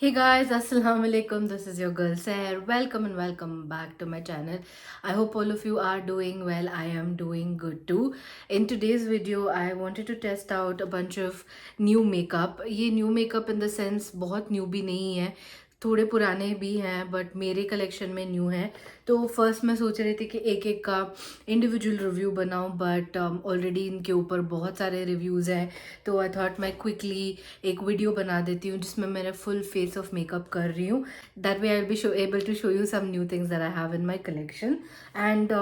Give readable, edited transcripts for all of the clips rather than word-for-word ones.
Hey guys, assalamu alaikum. This is your girl Saher. Welcome and welcome back to my channel. I hope all of you are doing well. I am doing good too. In today's video, I wanted to test out a bunch of new makeup. ये new makeup in the sense बहुत new भी नहीं है, थोड़े पुराने भी हैं but मेरे कलेक्शन में न्यू है. तो फर्स्ट मैं सोच रही थी कि एक एक का इंडिविजुअल रिव्यू बनाऊं, बट ऑलरेडी इनके ऊपर बहुत सारे रिव्यूज़ हैं. तो आई थॉट मैं क्विकली एक वीडियो बना देती हूँ जिसमें मैं फुल फेस ऑफ मेकअप कर रही हूँ. That way I will be able to show you some new things that I have in my collection. And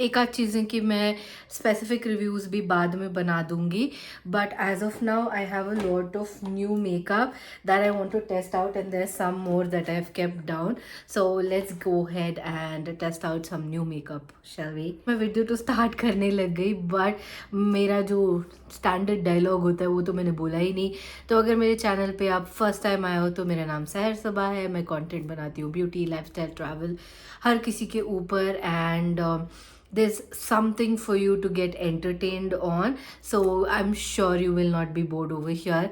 एक आध चीज़ें कि मैं स्पेसिफिक रिव्यूज़ भी बाद में बना दूंगी, but as of now I have a lot of new makeup that I want to test out and there some more that I've kept down. So let's go ahead and test out some new makeup, shall we? मैं video तो start करने लग गई, but मेरा जो standard dialogue होता है वो तो मैंने बोला ही नहीं. तो अगर मेरे चैनल पे आप फर्स्ट टाइम आए हो तो मेरा नाम सहर सबा है. मैं कंटेंट बनाती हूँ ब्यूटी, लाइफस्टाइल, ट्रैवल, हर किसी के ऊपर. And there's something for you to get entertained on, so I'm sure you will not be bored over here.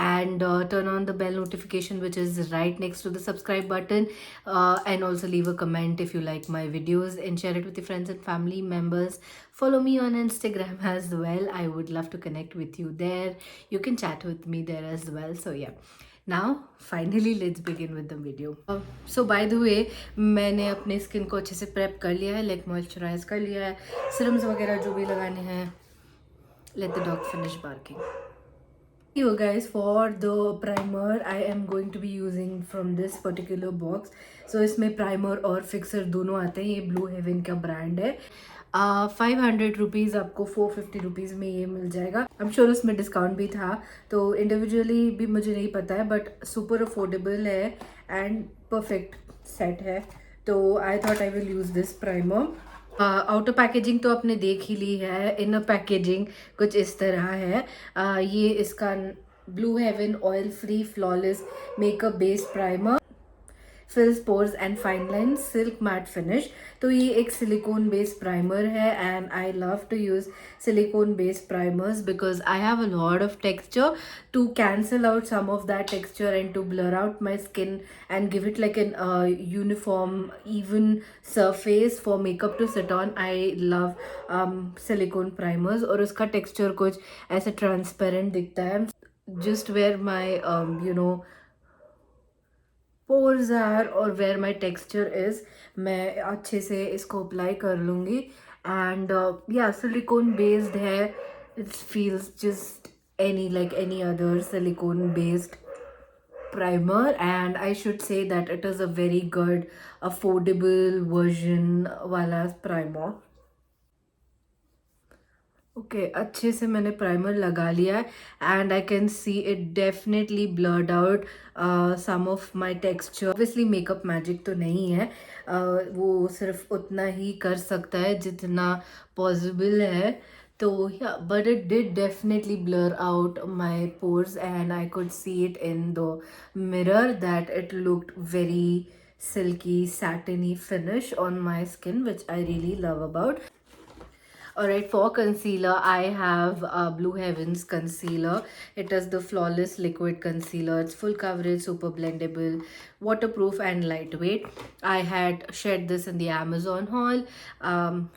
And turn on the bell notification which is right next to the subscribe button, and also leave a comment if you like my videos, and share it with your friends and family members. Follow me on Instagram as well. I would love to connect with you there. You can chat with me there as well. So yeah, now finally let's begin with the video. So by the way, मैंने अपने skin को अच्छे से prep कर लिया है, like moisturise कर लिया है, सिरम्स वगैरह जो भी लगाने हैं. Let the dog finish barking. You guys, for the primer I am going to be using from this particular box. So इसमें प्राइमर और फिक्सर दोनों आते हैं. ये ब्लू हेवन का ब्रांड है. 500 रुपीज़ आपको 450 रुपीज़ में ये मिल जाएगा. आई एम श्योर उसमें डिस्काउंट भी था, तो इंडिविजुअली भी मुझे नहीं पता है, बट सुपर अफोर्डेबल है एंड परफेक्ट सेट है. तो I thought I will use this primer. Outer packaging तो आपने देख ही ली है. इनर पैकेजिंग कुछ इस तरह है. ये इसका Blue Heaven oil free flawless makeup based primer, fills pores and fine line silk matte finish. तो ये एक सिलिकॉन बेस्ड प्राइमर है and I love to use silicone based primers because I have a lot of texture. To cancel out some of that texture and to blur out my skin and give it like an uniform even surface for makeup to sit on, I love silicone primers. और उसका texture कुछ ऐसे transparent दिखता है. Just where my pores are और where my texture is, मैं अच्छे से इसको अप्लाई कर लूँगी. एंड या सिलिकॉन बेस्ड है. It feels just any other silicone based primer, and I should say that it is a very good affordable version वाला primer. ओके अच्छे से मैंने प्राइमर लगा लिया है and I can see it definitely blurred out some of my texture. Obviously makeup magic तो नहीं है, वो सिर्फ उतना ही कर सकता है जितना पॉसिबल है. तो या but it did definitely blur out my pores and I could see it in the mirror that it looked very silky satiny finish on my skin, which I really love about. Alright, for concealer, I have Blue Heaven's concealer. It is the Flawless Liquid Concealer. It's full coverage, super blendable, waterproof and lightweight. I had shared this in the Amazon haul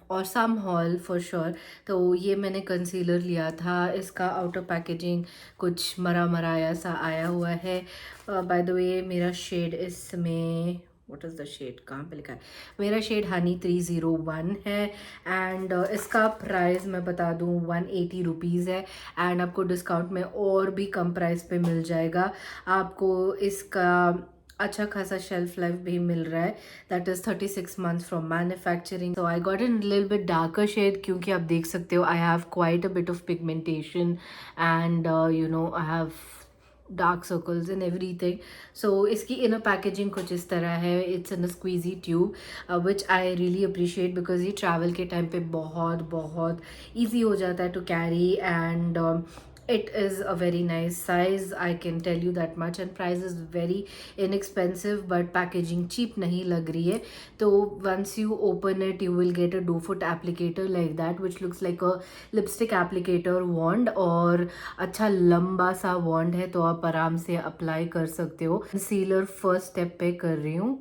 or some haul for sure. तो ये मैंने concealer लिया था. इसका outer packaging कुछ मरा मराया सा आया हुआ है. By the way, मेरा shade इसमें वट इज़ द शेड, कहाँ पे लिखा है? मेरा शेड हनी 301 है. एंड इसका प्राइस मैं बता दूँ 180 रुपीज़ है. एंड आपको डिस्काउंट में और भी कम प्राइस पे मिल जाएगा. आपको इसका अच्छा खासा शेल्फ लाइफ भी मिल रहा है. That is 36 months from manufacturing. So I got in little bit darker shade, क्योंकि आप देख सकते हो I have quite a bit of pigmentation and I have dark circles and everything. So इसकी इनर पैकेजिंग कुछ इस तरह है. It's in a squeezy tube which I really appreciate because ये ट्रैवल के टाइम पे बहुत बहुत ईजी हो जाता है to carry. And It is a very nice size, I can tell you that much, and price is very inexpensive, but packaging cheap nahi lag rahi hai. So once you open it, you will get a 2 foot applicator like that, which looks like a lipstick applicator wand, और अच्छा लंबा सा wand है, तो आप आराम से apply कर सकते हो. कंसीलर फर्स्ट स्टेप पे कर रही हूँ.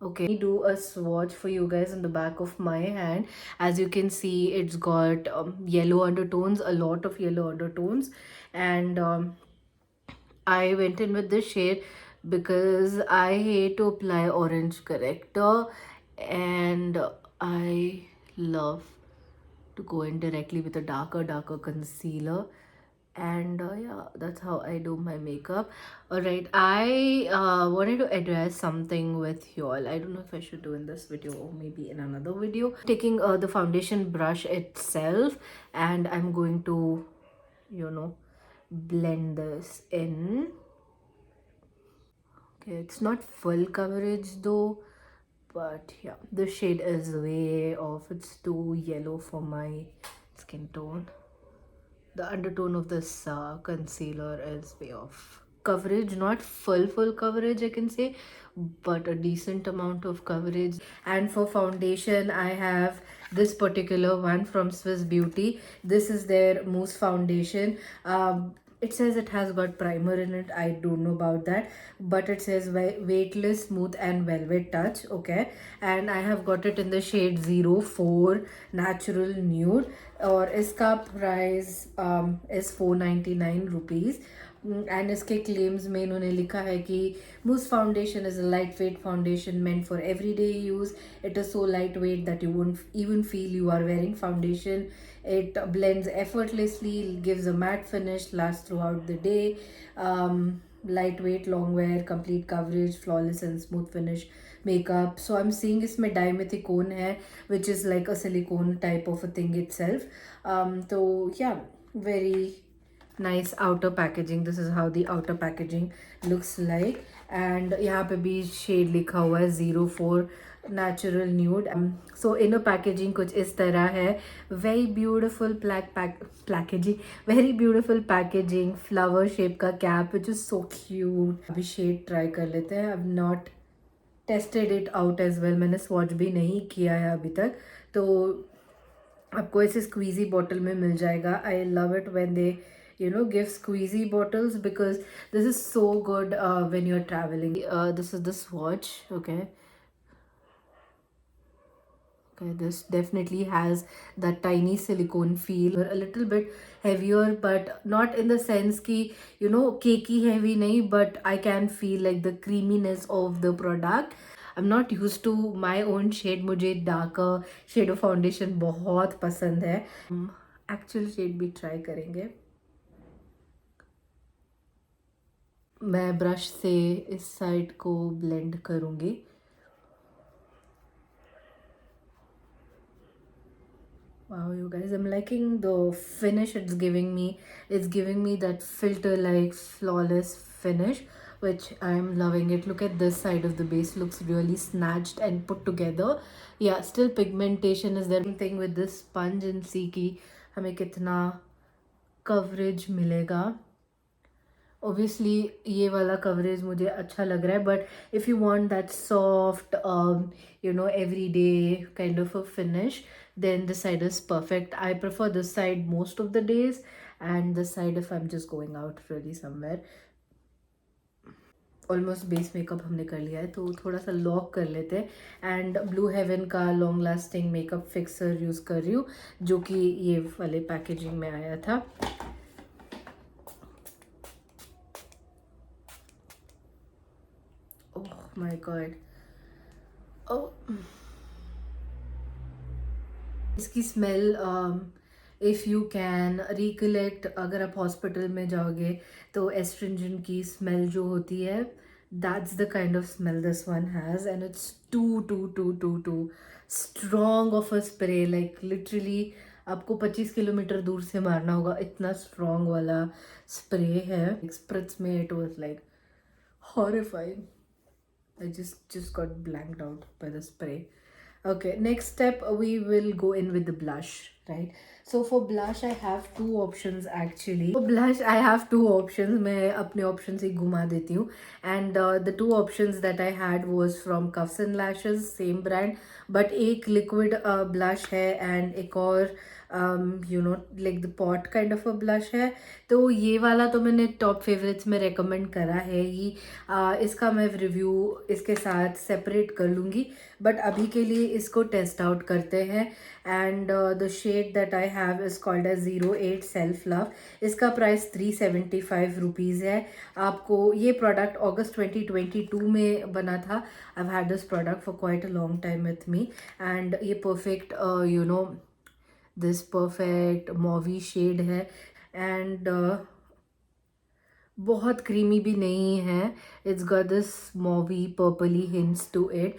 Okay, let me do a swatch for you guys on the back of my hand. As you can see, it's got yellow undertones, a lot of yellow undertones, and I went in with this shade because I hate to apply orange corrector, and I love to go in directly with a darker concealer. And yeah, that's how I do my makeup. All right, I wanted to address something with you all. I don't know if I should do in this video or maybe in another video. Taking the foundation brush itself, and I'm going to, you know, blend this in. Okay, it's not full coverage though, but yeah, the shade is way off. It's too yellow for my skin tone. The undertone of this concealer is way off. Coverage, not full coverage I can say, but a decent amount of coverage. And for foundation, I have this particular one from Swiss Beauty. This is their Mousse foundation. It says it has got primer in it. I don't know about that, but it says weightless, smooth and velvet touch. Okay, and I have got it in the shade 04 natural nude, और इसका price is 499 rupees. And इसके claims में इन्होंने लिखा है कि mousse foundation is a lightweight foundation meant for everyday use. It is so lightweight that you won't even feel you are wearing foundation. It blends effortlessly, gives a matte finish, lasts throughout the day. Lightweight, long wear, complete coverage, flawless and smooth finish makeup. So I'm seeing इसमें dimethicone है, which is like a silicone type of a thing itself. So yeah, very nice outer packaging. This is how the outer packaging looks like. And यहाँ पे भी shade लिखा हुआ है 04 natural nude. So inner packaging कुछ इस तरह है. Very beautiful packaging, very beautiful packaging, flower shape का cap, which is so cute. अभी shade try कर लेते हैं. I've not tested it out as well. मैंने swatch भी नहीं किया है अभी तक, तो आपको ऐसे स्क्वीजी बॉटल में मिल जाएगा. I love it when they give squeezy bottles, because this is so good when you're traveling. This is the swatch. Okay, this definitely has that tiny silicone feel. A little bit heavier, but not in the sense ki, cakey heavy nahi, but I can feel like the creaminess of the product. I'm not used to my own shade. मुझे darker shade of foundation बहुत पसंद है. Actual shade भी try करेंगे. मैं brush से इस side को ब्लेंड करूँगी. Wow, you guys, I'm liking the finish it's giving me. It's giving me that filter-like flawless finish, which I'm loving it. Look at this side of the base, looks really snatched and put together. Yeah, still pigmentation is there. Same thing with this sponge, and see कि हमें कितना coverage मिलेगा. Obviously ये वाला coverage मुझे अच्छा लग रहा है, but if you want that soft everyday kind of a finish, then this side is perfect. I prefer this side most of the days, and this side if I'm just going out really somewhere. Almost base makeup हमने कर लिया है, तो थोड़ा सा lock कर लेते हैं. एंड ब्लू हेवन का long lasting makeup fixer use कर रही हूँ, जो कि ये वाले पैकेजिंग में आया था. Oh my God. ओह, इसकी smell if you can recollect, अगर आप हॉस्पिटल में जाओगे तो एस्ट्रिंजेंट की स्मेल जो होती है, that's the kind of smell this one has. And it's too strong of a spray. Like literally आपको 25 किलोमीटर दूर से मारना होगा, इतना स्ट्रॉन्ग वाला स्प्रे है. स्प्रिट्स में it was like horrifying. I just got blanked out by the spray. Okay, next step we will go in with the blush. right? So for blush I have two options actually. For blush I have two options. मैं अपने options ही घुमा देती हूँ. And the two options that I had was from Cuffs and Lashes, same brand, but एक liquid blush है and एक और you know like the pot kind of a blush है. तो ये वाला तो मैंने टॉप फेवरेट्स में रेकमेंड करा है ही. इसका मैं रिव्यू इसके साथ सेपरेट कर लूँगी, बट अभी के लिए इसको टेस्ट आउट करते हैं. And the shade that I have is called as 08 self love. इसका प्राइस 375 रुपीज़ है. आपको ये प्रोडक्ट अगस्त 2022 में बना था. I had this product for quite a long time with me. And ये perfect you know this perfect mauvy shade है. एंड बहुत क्रीमी भी नहीं है. It's got this mauvy purply hints to it.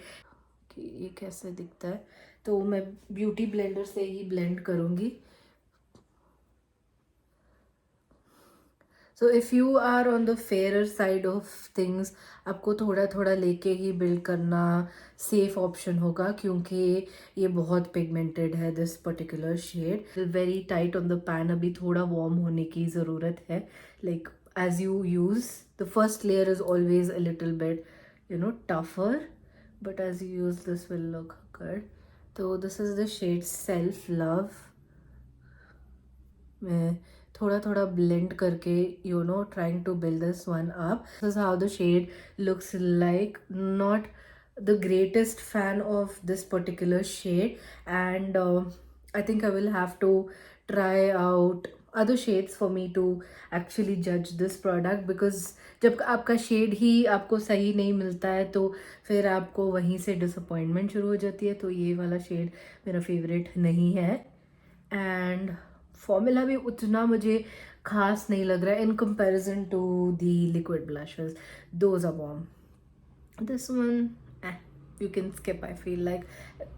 कि ये कैसे दिखता है, तो मैं ब्यूटी ब्लेंडर से ही ब्लेंड करूँगी. So if you are on the fair side of things, आपको थोड़ा थोड़ा लेके ही बिल्ड करना सेफ ऑप्शन होगा, क्योंकि ये बहुत पिगमेंटेड है this particular shade. Very tight on the pan. अभी थोड़ा वार्म होने की ज़रूरत है. Like as you use, the first layer is always a little bit you know tougher, but as you use this will look good. So this is the shade self love. मैं थोड़ा थोड़ा blend करके you know trying to build this one up. This is how the shade looks like. Not the greatest fan of this particular shade, and I think I will have to try out other shades for me to actually judge this product, because जब आपका shade ही आपको सही नहीं मिलता है तो फिर आपको वहीं से डिसअपॉइंटमेंट शुरू हो जाती है. तो ये वाला शेड मेरा फेवरेट नहीं है. एंड फॉर्मूला भी उतना मुझे खास नहीं लग रहा है in comparison to the liquid blushes. Those are warm. This one you can skip. I feel like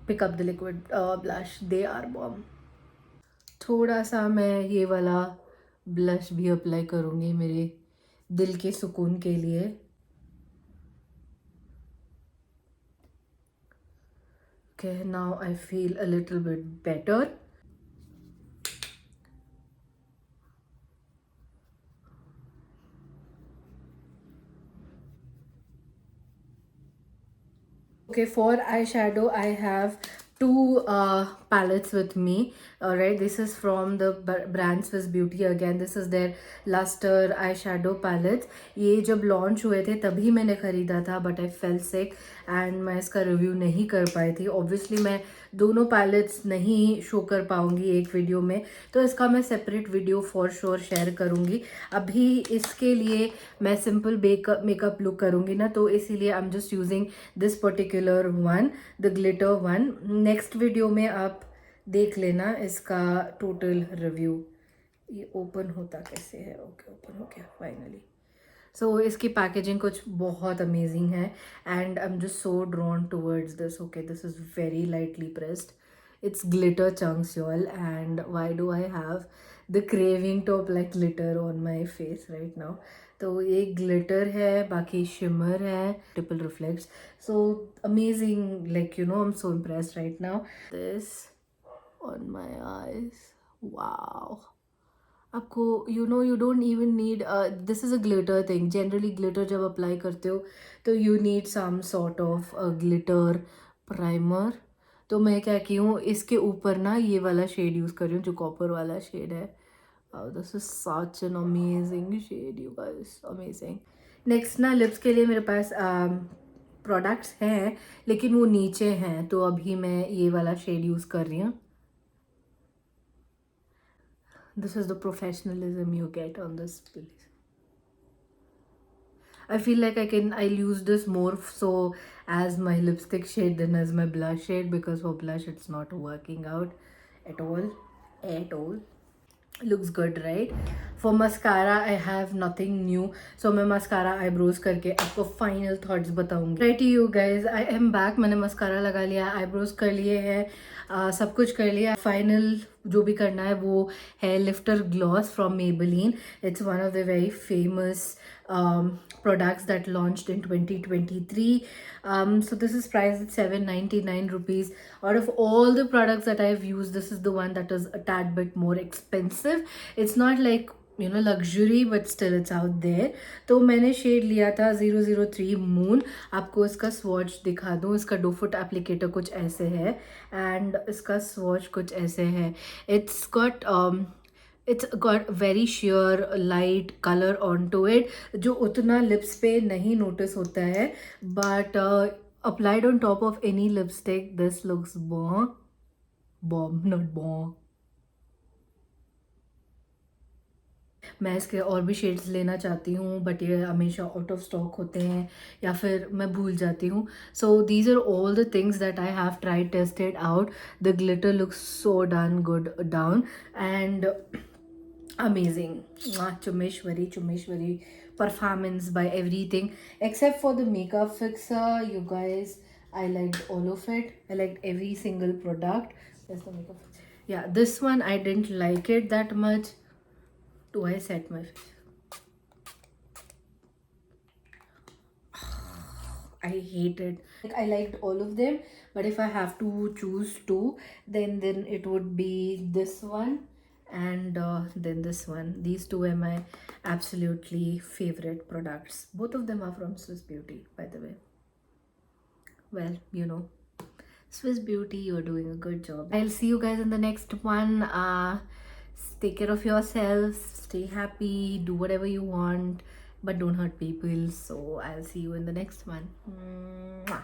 pick up the liquid blush, they are warm. थोड़ा सा मैं ये वाला ब्लश भी अप्लाई करूँगी मेरे दिल के सुकून के लिए. Okay, now I feel a little bit better. Okay, for eyeshadow I have two palettes with me. Alright, this is from the brand Swiss Beauty. Again, this is their Lustre eyeshadow palettes. ये जब launch हुए थे तभी मैंने ख़रीदा था, but I fail sick and मैं इसका रिव्यू नहीं कर पाई थी. ऑब्वियसली मैं दोनों पैलेट्स नहीं शो कर पाऊँगी एक वीडियो में, तो इसका मैं separate video for sure share करूँगी. अभी इसके लिए मैं सिंपल मेकअप लुक करूँगी ना, तो इसीलिए I am just using this particular one, the glitter one. Next video में आप देख लेना इसका टोटल रिव्यू. ये ओपन होता कैसे है? ओके, ओपन हो गया फाइनली. सो इसकी पैकेजिंग कुछ बहुत अमेजिंग है and I am just so drawn towards this. Okay, this is very lightly pressed. It's glitter chunks, y'all, and why do I have the craving to apply glitter on my face right now? तो ये glitter है, बाकी shimmer है, triple reflects. So amazing, like you know, I'm so impressed right now. This on my eyes, wow. आपको you know you don't even need this is a glitter thing. Generally glitter जब apply करते हो तो you need some sort of a glitter primer. तो मैं क्या की हूँ, इसके ऊपर ना ये वाला शेड यूज़ कर रही हूँ जो कॉपर वाला शेड है. This is such an amazing shade you guys, amazing. Next ना लिप्स के लिए मेरे पास प्रोडक्ट्स हैं, लेकिन वो नीचे हैं, तो अभी मैं ये वाला शेड यूज़ कर रही हूँ. This is the professionalism you get on this place. I feel like I'll use this more so as my lipstick shade than as my blush shade, because for blush it's not working out at all. Looks good, right? For mascara I have nothing new, so मैं mascara eyebrows करके आपको final thoughts बताऊंगी. Right you guys, I am back. मैंने mascara लगा लिया, eyebrows कर लिए हैं, सब कुछ कर लिया. Final जो भी करना है वो है lifter gloss from Maybelline. It's one of the very famous products that launched in 2023. So this is priced at 799 rupees. Out of all the products that I've used, this is the one that is a tad bit more expensive. It's not like luxury, but still it's out there. तो मैंने shade लिया था 003 moon. आपको इसका swatch दिखा दूँ. इसका 2 foot applicator कुछ ऐसे है एंड इसका स्वॉच कुछ ऐसे है. It's got very sheer light color onto it, जो उतना लिप्स पे नहीं नोटिस होता है, but applied on top of any lipstick this looks bomb, not bomb. मैं इसके और भी शेड्स लेना चाहती हूँ, बट ये हमेशा आउट ऑफ स्टॉक होते हैं या फिर मैं भूल जाती हूँ. So these are all the things that I have tried, tested out. The glitter looks so done good down and amazing. Chumeshwari, Chumeshwari performance by everything except for the makeup fixer. You guys, I liked all of it. I liked every single product. There's the makeup fixer. Yeah, this one I didn't like it that much. Do I set my face? I hate it. Like, I liked all of them, but if I have to choose two, then it would be this one and then this one. These two are my absolutely favorite products. Both of them are from Swiss Beauty, by the way. Well, Swiss Beauty, you're doing a good job. I'll see you guys in the next one. Take care of yourselves, stay happy, do whatever you want, but don't hurt people. So I'll see you in the next one. Mwah.